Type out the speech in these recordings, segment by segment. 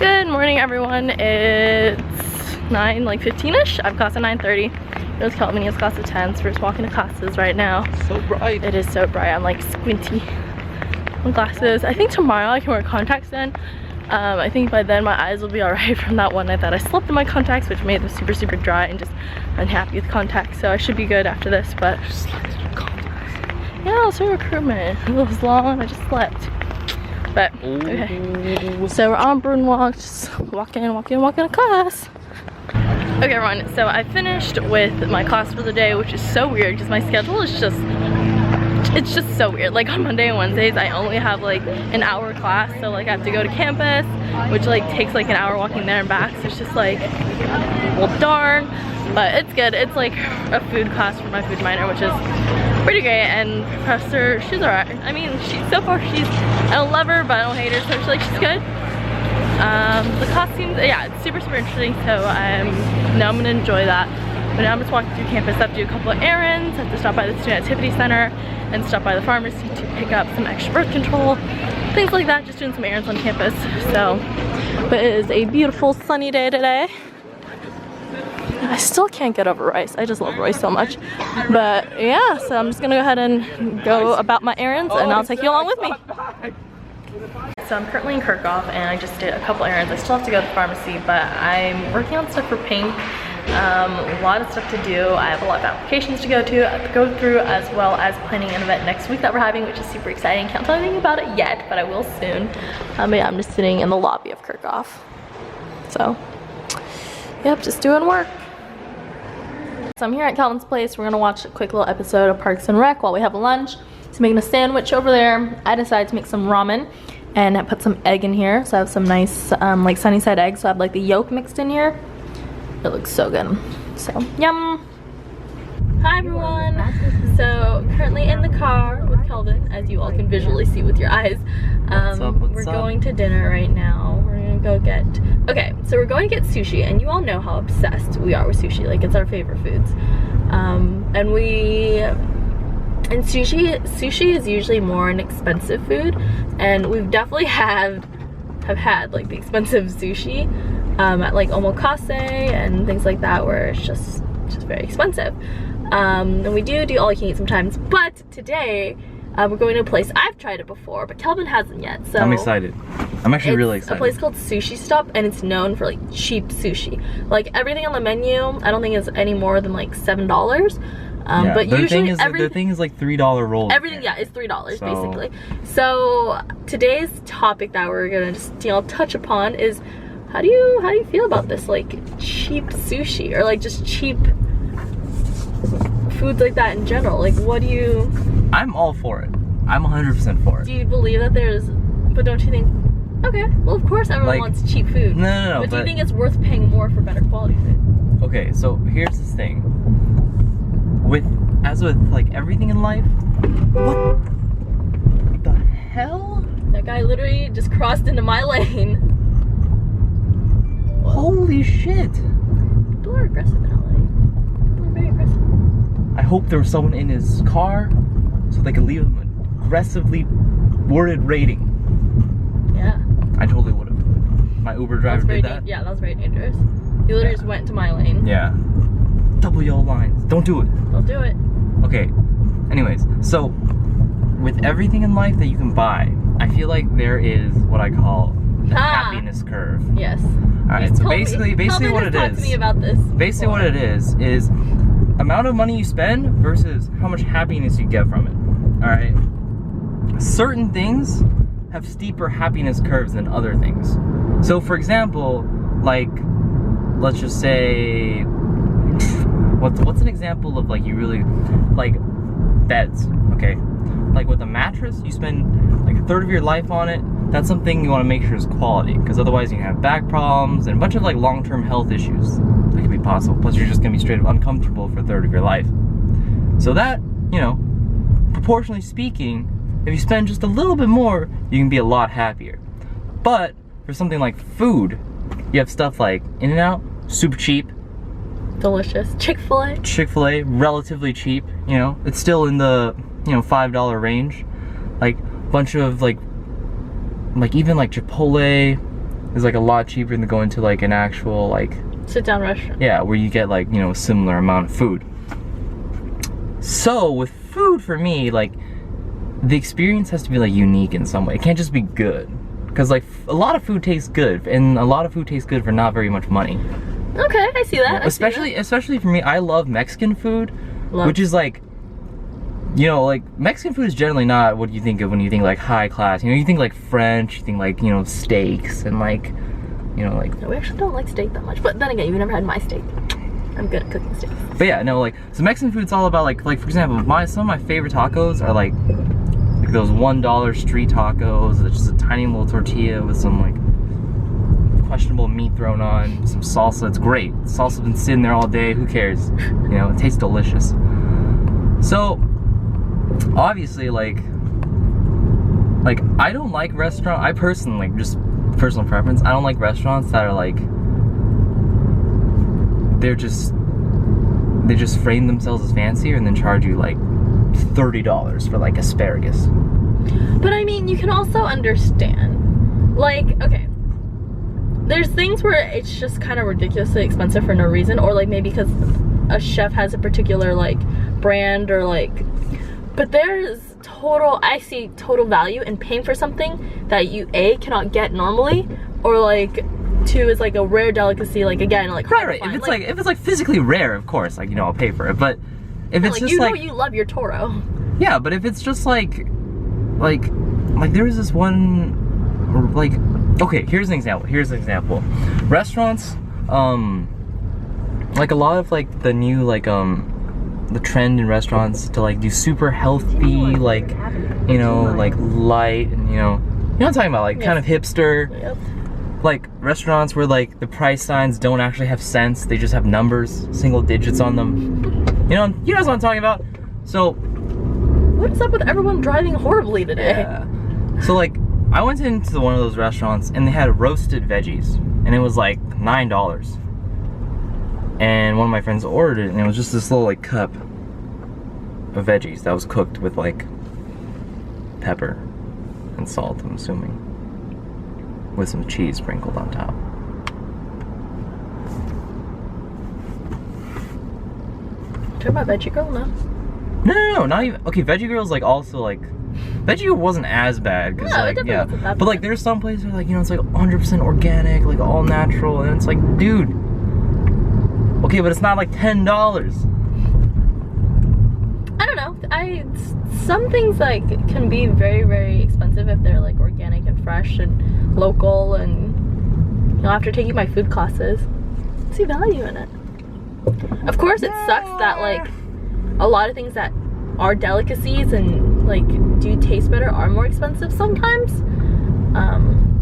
Good morning, everyone. It's 15-ish. I have class at 9:30. There's Kelvin, he has class at 10, so we're just walking to classes right now. So bright. It is so bright. I'm like squinty on glasses. I think tomorrow I can wear contacts then. I think by then my eyes will be alright from that one night that I slept in my contacts, which made them super, super dry and just unhappy with contacts. So I should be good after this, but yeah, also recruitment. It was long, I just slept. But okay, so we're on Bruin Walk, just walking to class. Okay everyone, so I finished with my class for the day, which is so weird because my schedule is just, it's just so weird. Like on Monday and Wednesdays I only have like an hour class, so like I have to go to campus, which like takes like an hour walking there and back, so it's just like, well darn. But it's good. It's like a food class for my food minor, which is pretty great, and professor, she's alright. I mean, so far she's, I don't love her, but I don't hate her, so she's good. The class seems, yeah, it's super, super interesting, so now I'm gonna enjoy that. But now I'm just walking through campus. I have to do a couple of errands, I have to stop by the student activity center, and stop by the pharmacy to pick up some extra birth control, things like that, just doing some errands on campus. So, but it is a beautiful sunny day today. I still can't get over Rice. I just love Rice so much. But yeah, so I'm just gonna go ahead and go about my errands and I'll take you along with me. So I'm currently in Kirkhoff and I just did a couple errands. I still have to go to the pharmacy, but I'm working on stuff for Pink. A lot of stuff to do. I have a lot of applications to go through, as well as planning an event next week that we're having, which is super exciting. Can't tell anything about it yet, but I will soon. But yeah, I'm just sitting in the lobby of Kirkhoff. So, yep, just doing work. So I'm here at Kelvin's place. We're gonna watch a quick little episode of Parks and Rec while we have lunch. So making a sandwich over there. I decided to make some ramen and I put some egg in here. So I have some nice like sunny side eggs. So I have like the yolk mixed in here. It looks so good. So yum. Hi everyone. So currently in the car with Kelvin, as you all can visually see with your eyes. We're going to dinner right now. We're gonna go get, okay, so we're going to get sushi, and you all know how obsessed we are with sushi. Like, it's our favorite foods. And sushi is usually more an expensive food, and we've definitely have had like the expensive sushi at like omakase and things like that, where it's just very expensive. And we do all you can eat sometimes, but today we're going to a place, I've tried it before, but Kelvin hasn't yet, so I'm excited. I'm actually really excited. It's a place called Sushi Stop, and it's known for like cheap sushi. Like everything on the menu, I don't think is any more than like $7. Yeah, but usually the thing is like $3 rolls. Everything, yeah, it's $3 basically. So today's topic that we're gonna just touch upon is how do you feel about this like cheap sushi, or like just cheap foods like that in general? Like, what do you? I'm all for it. I'm 100% for it. Do you believe that but don't you think, okay, well of course everyone wants cheap food. No. But do you think it's worth paying more for better quality food? Okay, so here's the thing. As with like everything in life, what the hell? That guy literally just crossed into my lane. Holy shit. People are aggressive in LA. People are very aggressive. I hope there was someone in his car so they could leave him an aggressively worded rating. Yeah. I totally would have. My Uber driver did that. Yeah, that was very dangerous. He literally just went to my lane. Yeah. Double yellow lines. Don't do it. Don't do it. Okay. Anyways, so with everything in life that you can buy, I feel like there is what I call the happiness curve. Yes. Alright, so basically what it is. Talk to me about this. Basically what it is amount of money you spend versus how much happiness you get from it. Alright? Certain things have steeper happiness curves than other things. So for example, like, let's just say, what's an example of like you really, like beds, okay? Like with a mattress, you spend like a third of your life on it. That's something you want to make sure is quality, because otherwise you can have back problems and a bunch of like long-term health issues that could be possible. Plus you're just gonna be straight up uncomfortable for a third of your life. So that, you know, proportionally speaking, if you spend just a little bit more, you can be a lot happier. But for something like food, you have stuff like In-N-Out, super cheap. Delicious. Chick-fil-A. Chick-fil-A, relatively cheap, you know. It's still in the, you know, $5 range. Like, a bunch of like even like Chipotle, is like a lot cheaper than going to like an actual like sit-down restaurant. Yeah, where you get like, you know, a similar amount of food. So with food, for me, like, the experience has to be like unique in some way. It can't just be good, because like a lot of food tastes good, and a lot of food tastes good for not very much money. Okay, I see that. Especially for me, I love Mexican food, which is like, you know, like Mexican food is generally not what you think of when you think like high class. You know, you think like French, you think like, you know, steaks and like, you know, like. No, we actually don't like steak that much, but then again, you've never had my steak. I'm good at cooking steaks. But yeah, no, like, so Mexican food's all about like for example, some of my favorite tacos are like those $1 street tacos. It's just a tiny little tortilla with some like questionable meat thrown on, some salsa. It's great. Salsa's been sitting there all day. Who cares? You know, it tastes delicious. So obviously, like I don't like restaurant. I personally, like, just personal preference, I don't like restaurants that are like they just frame themselves as fancier and then charge you like $30 for like asparagus. But I mean, you can also understand, like, okay, there's things where it's just kind of ridiculously expensive for no reason, or like maybe because a chef has a particular like brand or like, but there's I see total value in paying for something that you A, cannot get normally, or like 2 is like a rare delicacy, like again, like right. If it's like physically rare, of course, like, you know, I'll pay for it. But if it's like, just you like, know, you love your Toro. Yeah, but if it's just like there was this one, like, okay, here's an example. Restaurants, like a lot of like the new like the trend in restaurants to like do super healthy, like, you know, like light, and you know what I'm talking about, like kind of hipster. Yep. Like restaurants where like the price signs don't actually have cents, they just have numbers, single digits on them. You know what I'm talking about? So what is up with everyone driving horribly today? Yeah. So like I went into one of those restaurants and they had roasted veggies and it was like $9. And one of my friends ordered it and it was just this little like cup of veggies that was cooked with like pepper and salt, I'm assuming, with some cheese sprinkled on top. Talking about Veggie Girl, no? No, not even. Okay, Veggie Girl's like also like, Veggie Girl wasn't as bad, cause like, yeah, but like there's some places where like, you know, it's like 100% organic, like all natural, and it's like, dude, okay, but it's not like $10. I don't know. Some things like can be very, very expensive if they're like organic and fresh and local, and you know, after taking my food classes, I see value in it. Of course, it sucks that like a lot of things that are delicacies and like do taste better are more expensive sometimes,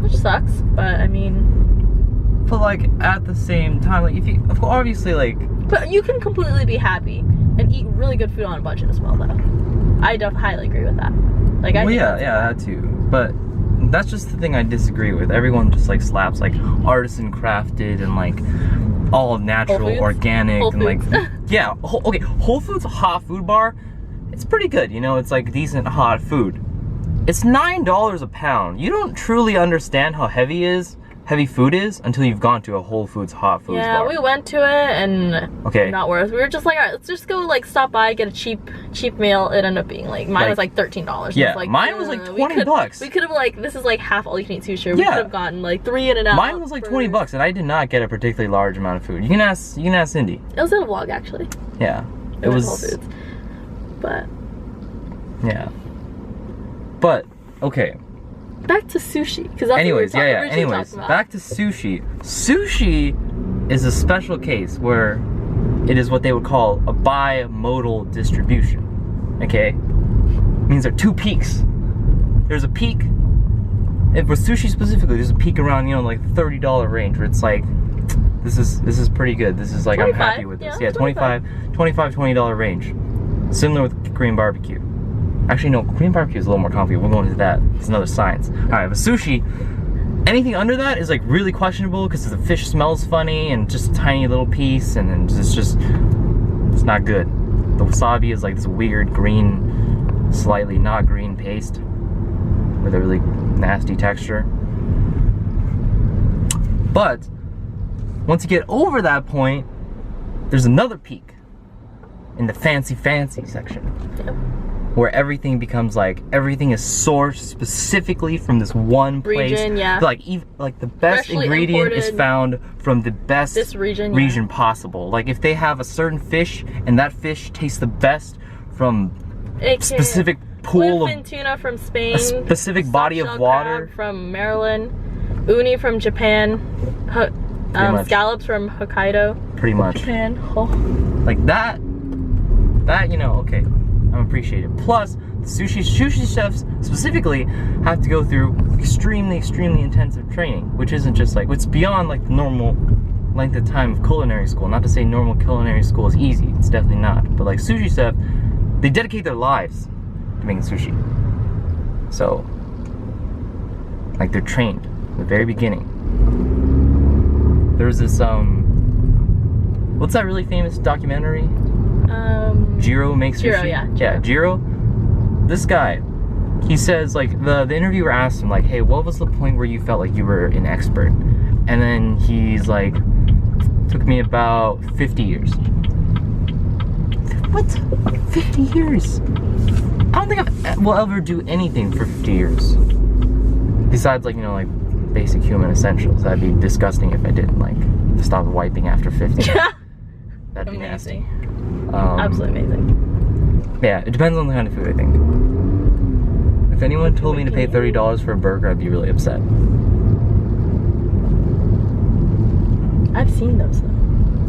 which sucks. But I mean, but like at the same time, like if you, of course, obviously, like, but you can completely be happy and eat really good food on a budget as well, though. I highly agree with that. Like, I think that too. But that's just the thing I disagree with. Everyone just like slaps like artisan crafted and like all natural, organic, and like, yeah. Okay, Whole Foods hot food bar, it's pretty good. You know, it's like decent hot food. It's $9 a pound. You don't truly understand how heavy food is until you've gone to a Whole Foods hot foods bar. Yeah, we went to it and not worth. We were just like, all right, let's just go like stop by, get a cheap meal. It ended up being like, mine was like $13. Yeah, like, mine was like 20 bucks. We could have like, this is like half all you can eat sushi. We could have gotten like 3 in and out. Mine was like 20 bucks and I did not get a particularly large amount of food. You can ask Cindy. It was in a vlog actually. Yeah. It was Whole Foods. But yeah. But okay. Back to sushi, because that's anyways, what we were anyways, back to sushi. Sushi is a special case where it is what they would call a bimodal distribution. Okay? It means there are 2 peaks. There's a peak, and for sushi specifically, there's a peak around, you know, like the $30 range where it's like, this is pretty good. This is like, I'm happy with this. Yeah, $20 range. Similar with Korean barbecue. Actually, no, Korean barbecue is a little more complicated. We'll go into that. It's another science. Alright, but sushi, anything under that is like really questionable because the fish smells funny and just a tiny little piece, and it's not good. The wasabi is like this weird green, slightly not green paste with a really nasty texture. But once you get over that point, there's another peak in the fancy section. Yep. Where everything becomes like, everything is sourced specifically from this one place. Region, yeah. Like the best Freshly ingredient imported. is found from the best This region possible. Like if they have a certain fish and that fish tastes the best from a specific pool bluefin tuna from Spain, a specific body of water crab from Maryland, uni from Japan, scallops from Hokkaido. Pretty much. Japan. Oh. Like that, you know, okay, I'm appreciated. Plus, the sushi chefs specifically have to go through extremely intensive training, which isn't just like, it's beyond like the normal length of time of culinary school. Not to say normal culinary school is easy, it's definitely not. But like sushi chef, they dedicate their lives to making sushi. So, like they're trained from the very beginning. There's this, what's that really famous documentary? Jiro makes sushi. Jiro, yeah. Yeah, Jiro. This guy, he says like, the interviewer asked him like, hey, what was the point where you felt like you were an expert? And then he's like, took me about 50 years. What? 50 years? I don't think I will ever do anything for 50 years. Besides like, you know, like basic human essentials. That'd be disgusting if I didn't like stop wiping after 50. That'd be nasty. Absolutely amazing. Yeah, it depends on the kind of food, I think. If anyone told me to pay $30 for a burger, I'd be really upset. I've seen those though.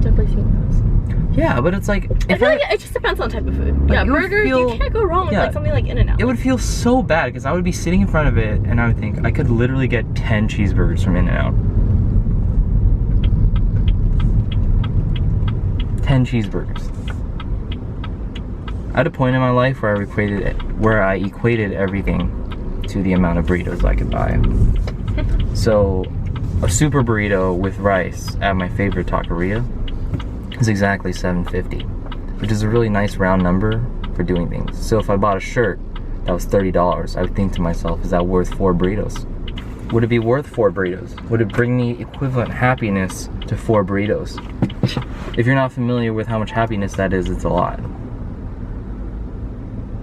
Definitely seen those. Yeah, but it's like, I feel like it just depends on the type of food. Like yeah, burgers, you can't go wrong with like something like In-N-Out. It would feel so bad because I would be sitting in front of it and I would think I could literally get 10 cheeseburgers from In-N-Out. 10 cheeseburgers. I had a point in my life where I equated everything to the amount of burritos I could buy. So, a super burrito with rice at my favorite taqueria is exactly $7.50, which is a really nice round number for doing things. So if I bought a shirt that was $30, I would think to myself, is that worth 4 burritos? Would it be worth 4 burritos? Would it bring me equivalent happiness to 4 burritos? If you're not familiar with how much happiness that is, it's a lot.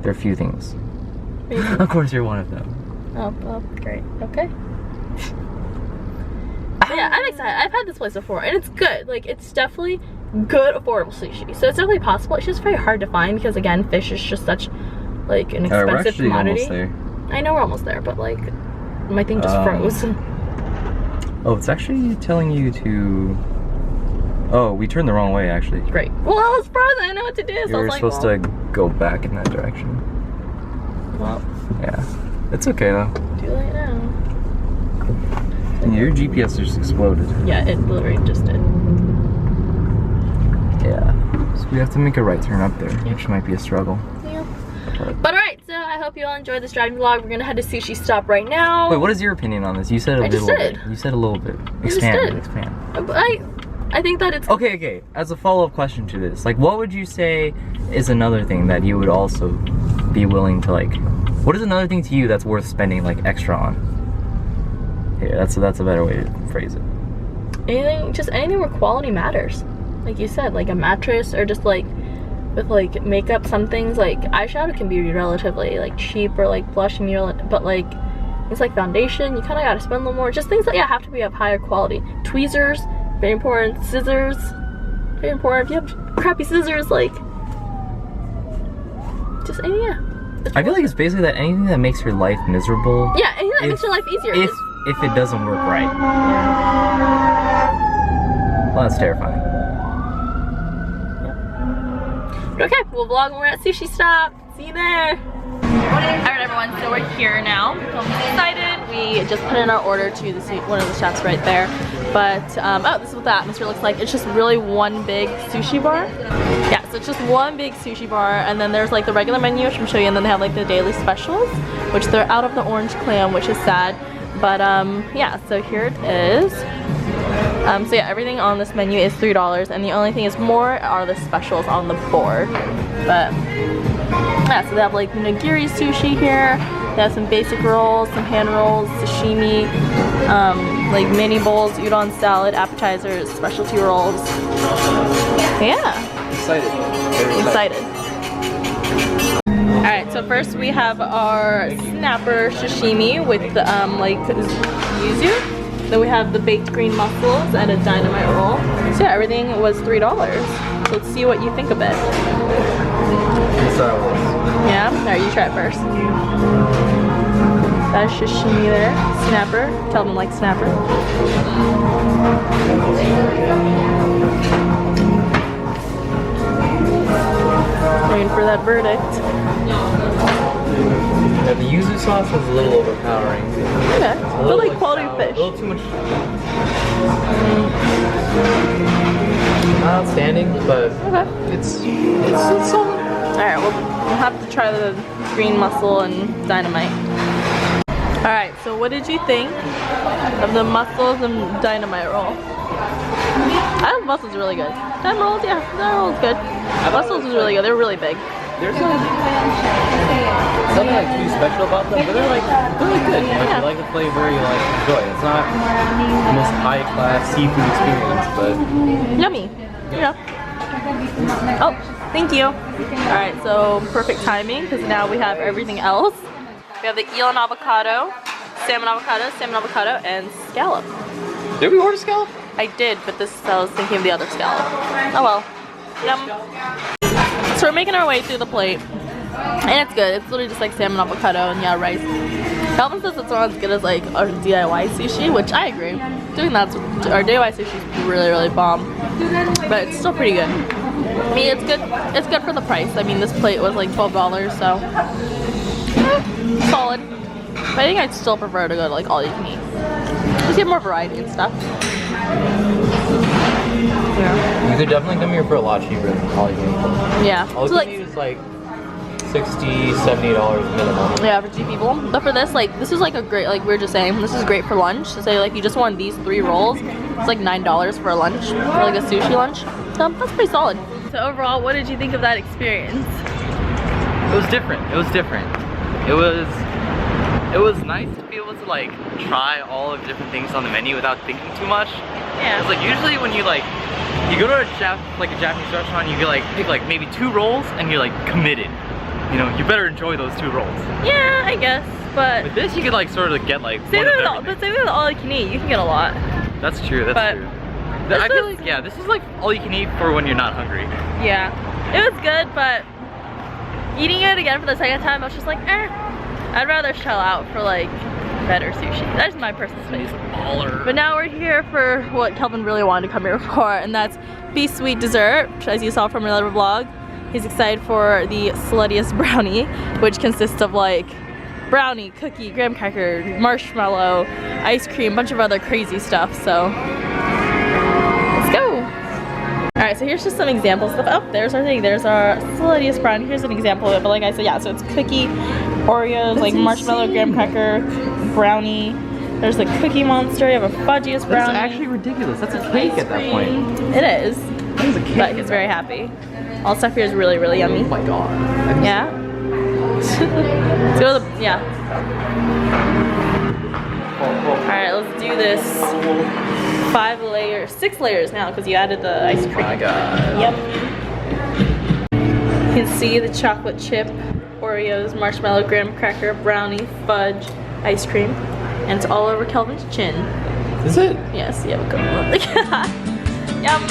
There are a few things. Of course you're one of them. Oh, well, great. Okay. Yeah, I'm excited. I've had this place before, and it's good. Like, it's definitely good, affordable sushi. So it's definitely possible. It's just very hard to find because, again, fish is just such, like, an expensive commodity. We're almost there. I know we're almost there, but, like, my thing just froze. Oh, it's actually telling you to... Oh, we turned the wrong way, actually. Great. Well, I was frozen. I didn't know what to do. So you were supposed to go back in that direction. Well. Yeah. It's okay, though. Too late now. And your GPS just exploded. Yeah, it literally just did. Yeah. So we have to make a right turn up there, which might be a struggle. Yeah. But alright, so I hope you all enjoyed this driving vlog. We're gonna head to Sushi Stop right now. Wait, what is your opinion on this? You said a little bit. You said a little bit. Expand. I think that it's... Okay. As a follow-up question to this, like, what would you say is another thing that you would also be willing to, like... What is another thing to you that's worth spending, like, extra on? Here, that's a better way to phrase it. Anything where quality matters. Like you said, like a mattress, or just, like, with, like, makeup, some things, like, eyeshadow can be relatively, like, cheap or, like, blush, but, like, it's like foundation, you kind of gotta spend a little more. Just things that, yeah, have to be of higher quality. Tweezers, very important. Scissors, very important. If you have crappy scissors, like, just yeah. I feel like it's basically that anything that makes your life miserable. Yeah, anything that makes your life easier. If it doesn't work right. Yeah. Well, that's terrifying. Yep. But okay, we'll vlog when we're at Sushi Stop. See you there. Alright everyone, so we're here now. I'm excited. We just put in our order to one of the chefs right there. But, oh, this is what the atmosphere looks like. It's just really one big sushi bar. Yeah, so it's just one big sushi bar, and then there's like the regular menu, which I'm showing you, and then they have like the daily specials, which they're out of the orange clam, which is sad. But, yeah, so here it is. So yeah, everything on this menu is $3, and the only thing is more are the specials on the board. But yeah, so they have like nigiri sushi here, They have some basic rolls, some hand rolls, sashimi, like mini bowls, udon salad, appetizers, specialty rolls. Yeah. Excited. Very Excited. Alright, so first we have our snapper sashimi with like yuzu. Then we have the baked green mussels and a dynamite roll. So yeah, everything was $3. So let's see what you think of it. Yeah? Alright, you try it first. That's sashimi there. Snapper. Tell them like snapper. Waiting for that verdict. Yeah, the yuzu sauce is a little overpowering. Okay. But like quality sour, fish. A little too much. Not outstanding, but Okay. it's solid. Alright, we'll have to try the green mussel and dynamite. Alright, so what did you think of the mussels and dynamite roll? I think mussels are really good. Dynamite rolls, yeah, dynamite rolls good. Mussels is really good, they're really big. There's something like too special about them, but they're like good. Like, Yeah. you like the flavor, you like enjoy it. It's not the most high class seafood experience, but Yummy. Yeah. Oh, thank you. Alright, so perfect timing because now we have everything else. We have the eel and avocado, salmon avocado, and scallop. did we order scallop? I did, but this I was thinking of the other scallop. Oh well. Yum. So we're making our way through the plate. And it's good. It's literally just like salmon avocado and yeah, rice. Kelvin says it's not as good as like our DIY sushi, which I agree. Doing that, our DIY sushi is really, really bomb. But it's still pretty good. I mean, it's good. It's good for the price. I mean, this plate was like $12, so solid. But I think I'd still prefer to go to like all you can eat. Just get more variety and stuff. Yeah. You could definitely come here for a lot cheaper than all you can eat. Yeah. All So you like, can eat is like $60, $70 minimum. yeah, for 2 people. But for this, like, this is like a great, like we were just saying, this is great for lunch. So say like you just want these 3 rolls, it's like $9 for a lunch, for like a sushi lunch. So that's pretty solid. So overall, what did you think of that experience? It was different. It was different. It was nice to be able to like try all of the different things on the menu without thinking too much. Yeah. It's like usually when you like you go to a Japanese restaurant, you get like pick like maybe 2 rolls and you're like committed. You know, you better enjoy those 2 rolls. Yeah, I guess, but With this, you could like sort of get like same one with of all, everything. but same with all you can eat. You can get a lot. That's true. That's But true. this I feel was- like, yeah, this is like all you can eat for when you're not hungry. Yeah, it was good, but eating it again for the second time, I was just like, eh. I'd rather shell out for like better sushi. That's my personal space. Baller. But now we're here for what Kelvin really wanted to come here for, and that's Be Sweet Dessert, which, as you saw from another vlog. He's excited for the sluttiest brownie, which consists of like brownie, cookie, graham cracker, marshmallow, ice cream, bunch of other crazy stuff. So let's go. All right, so here's just some example stuff. Oh, there's our thing. There's our sluttiest brownie. Here's an example of it. But like I said, yeah. So it's cookie, Oreos, like marshmallow, graham cracker, brownie. There's the Cookie Monster. You have a fudgiest brownie. That's actually ridiculous. That's a cake at that point. It is. That is a cake. But he's very happy. All stuff here is really, really yummy. Oh my god. Yeah? Let's go to the, yeah. Alright, let's do this. 6 layers now because you added the ice cream. Oh my god. Yum. You can see the chocolate chip, Oreos, marshmallow, graham cracker, brownie, fudge, ice cream. And it's all over Kelvin's chin. Is it? Yes, you have a good look. Yum.